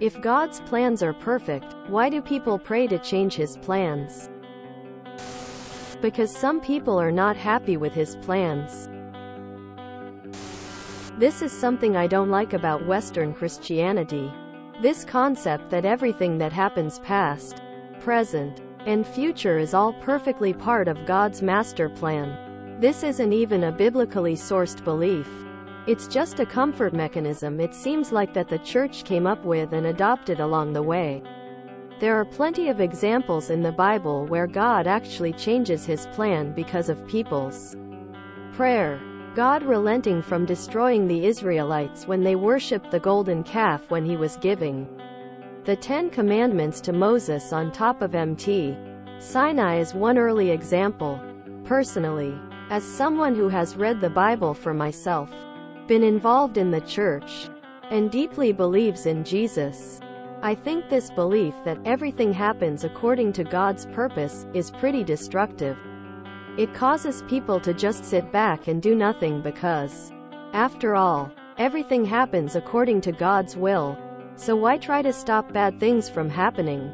If God's plans are perfect, why do people pray to change His plans? Because some people are not happy with His plans. This is something I don't like about Western Christianity. This concept that everything that happens past, present, and future is all perfectly part of God's master plan. This isn't even a biblically sourced belief. It's just a comfort mechanism it seems like that the church came up with and adopted along the way. There are plenty of examples in the Bible where God actually changes His plan because of people's prayer. God relenting from destroying the Israelites when they worshipped the golden calf when He was giving the 10 Commandments to Moses on top of Mt. Sinai is one early example. Personally, as someone who has read the Bible for myself, been involved in the church, and deeply believes in Jesus, I think this belief that everything happens according to God's purpose is pretty destructive. It causes people to just sit back and do nothing because, after all, everything happens according to God's will, so why try to stop bad things from happening?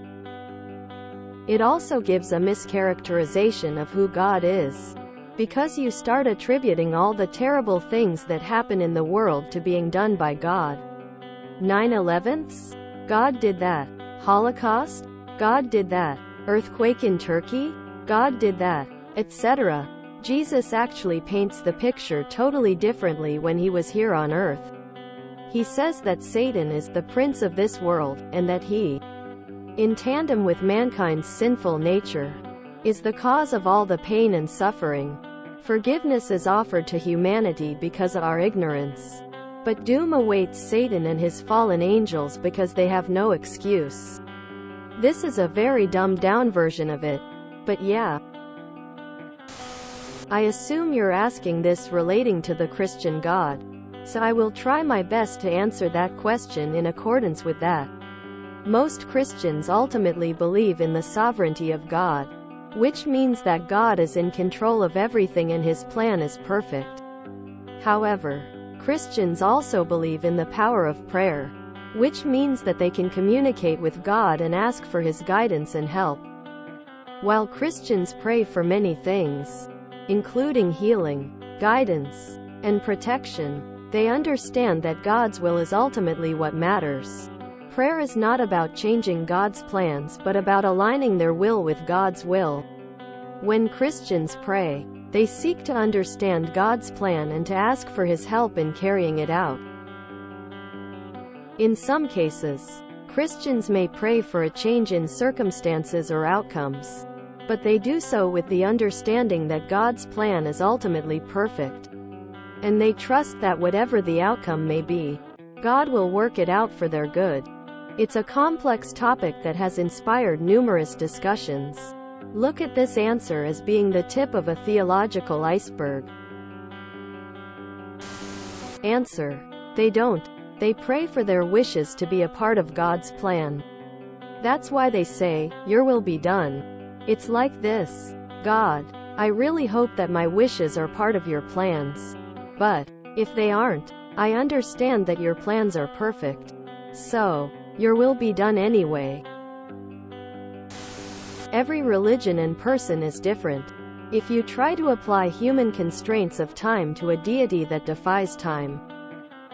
It also gives a mischaracterization of who God is, because you start attributing all the terrible things that happen in the world to being done by God. 9/11s? God did that. Holocaust? God did that. Earthquake in Turkey? God did that. Etc. Jesus actually paints the picture totally differently when He was here on earth. He says that Satan is the prince of this world, and that he, in tandem with mankind's sinful nature, is the cause of all the pain and suffering. Forgiveness is offered to humanity because of our ignorance, but doom awaits Satan and his fallen angels because they have no excuse. This is a very dumbed-down version of it, but yeah. I assume you're asking this relating to the Christian God, so I will try my best to answer that question in accordance with that. Most Christians ultimately believe in the sovereignty of God, which means that God is in control of everything and His plan is perfect. However, Christians also believe in the power of prayer, which means that they can communicate with God and ask for His guidance and help. While Christians pray for many things, including healing, guidance, and protection, they understand that God's will is ultimately what matters. Prayer is not about changing God's plans but about aligning their will with God's will. When Christians pray, they seek to understand God's plan and to ask for His help in carrying it out. In some cases, Christians may pray for a change in circumstances or outcomes, but they do so with the understanding that God's plan is ultimately perfect, and they trust that whatever the outcome may be, God will work it out for their good. It's a complex topic that has inspired numerous discussions. Look at this answer as being the tip of a theological iceberg. Answer: they don't. They pray for their wishes to be a part of God's plan. That's why they say, "Your will be done." It's like this: God, I really hope that my wishes are part of your plans. But if they aren't, I understand that your plans are perfect. So, your will be done anyway. Every religion and person is different. If you try to apply human constraints of time to a deity that defies time,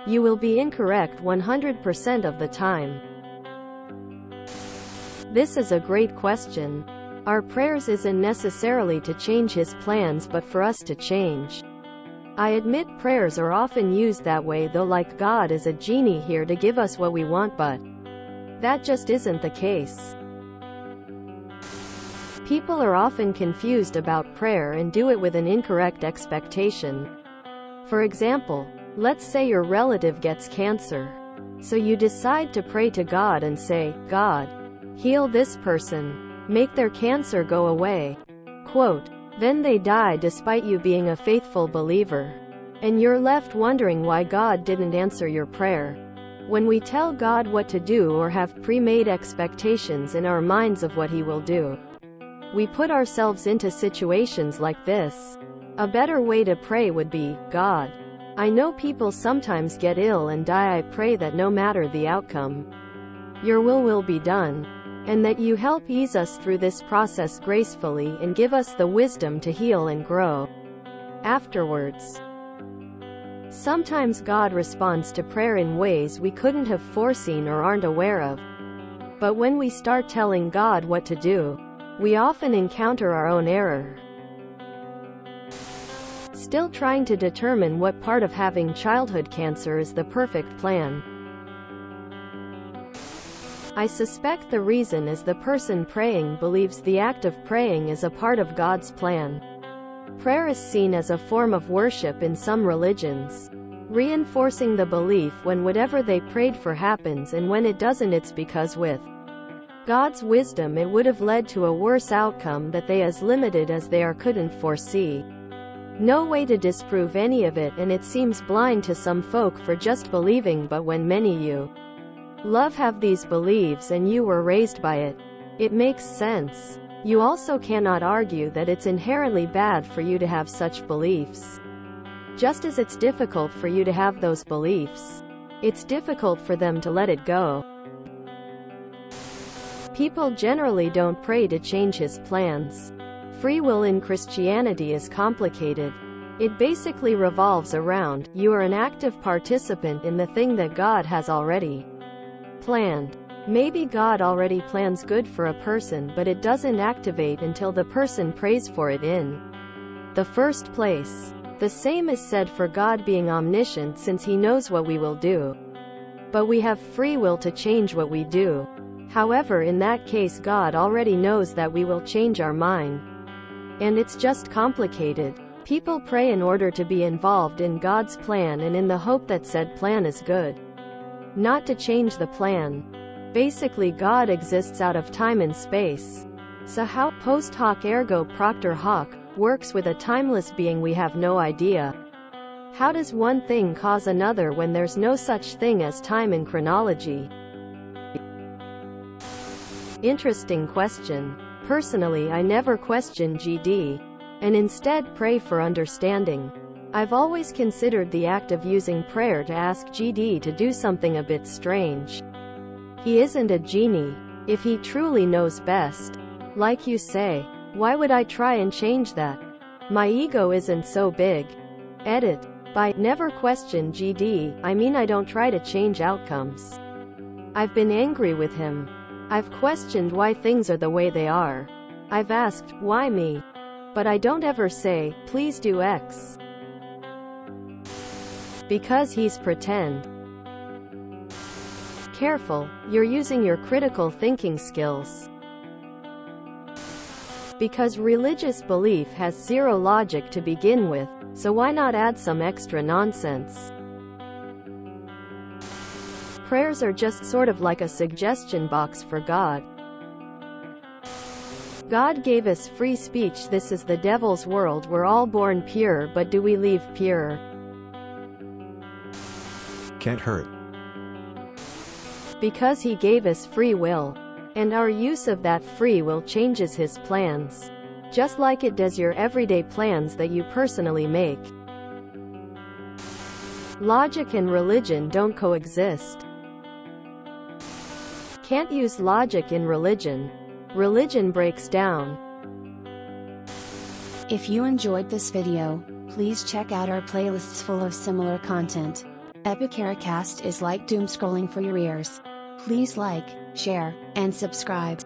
you will be incorrect 100% of the time. This is a great question. Our prayers isn't necessarily to change His plans but for us to change. I admit prayers are often used that way though, like God is a genie here to give us what we want, but that just isn't the case. People are often confused about prayer and do it with an incorrect expectation. For example, let's say your relative gets cancer. So you decide to pray to God and say, "God, heal this person. Make their cancer go away." Quote, then they die despite you being a faithful believer. And you're left wondering why God didn't answer your prayer. When we tell God what to do or have pre-made expectations in our minds of what He will do, we put ourselves into situations like this. A better way to pray would be, "God, I know people sometimes get ill and die. I pray that no matter the outcome, your will be done, and that you help ease us through this process gracefully and give us the wisdom to heal and grow afterwards. Sometimes God responds to prayer in ways we couldn't have foreseen or aren't aware of. But when we start telling God what to do, we often encounter our own error. Still trying to determine what part of having childhood cancer is the perfect plan. I suspect the reason is the person praying believes the act of praying is a part of God's plan. Prayer is seen as a form of worship in some religions, reinforcing the belief when whatever they prayed for happens, and when it doesn't, it's because with God's wisdom it would have led to a worse outcome that they, as limited as they are, couldn't foresee. No way to disprove any of it, and it seems blind to some folk for just believing, but when many you love have these beliefs and you were raised by it, it makes sense. You also cannot argue that it's inherently bad for you to have such beliefs. Just as it's difficult for you to have those beliefs, it's difficult for them to let it go. People generally don't pray to change His plans. Free will in Christianity is complicated. It basically revolves around, you are an active participant in the thing that God has already planned. Maybe God already plans good for a person, but it doesn't activate until the person prays for it in the first place. The same is said for God being omniscient, since He knows what we will do. But we have free will to change what we do. However, in that case, God already knows that we will change our mind. And it's just complicated. People pray in order to be involved in God's plan and in the hope that said plan is good, not to change the plan. Basically, God exists out of time and space. So how, post hoc ergo propter hoc, works with a timeless being we have no idea. How does one thing cause another when there's no such thing as time and chronology? Interesting question. Personally, I never question GD, and instead pray for understanding. I've always considered the act of using prayer to ask GD to do something a bit strange. He isn't a genie. If he truly knows best, like you say, why would I try and change that? My ego isn't so big. Edit. By never question GD, I mean I don't try to change outcomes. I've been angry with him. I've questioned why things are the way they are. I've asked, why me? But I don't ever say, please do X. Because he's pretend. Careful, you're using your critical thinking skills. Because religious belief has zero logic to begin with, so why not add some extra nonsense? Prayers are just sort of like a suggestion box for God. God gave us free speech. This is the devil's world. We're all born pure, but do we leave pure? Can't hurt. Because he gave us free will. And our use of that free will changes his plans. Just like it does your everyday plans that you personally make. Logic and religion don't coexist. Can't use logic in religion. Religion breaks down. If you enjoyed this video, please check out our playlists full of similar content. Epicaricast is like doom scrolling for your ears. Please like, share, and subscribe.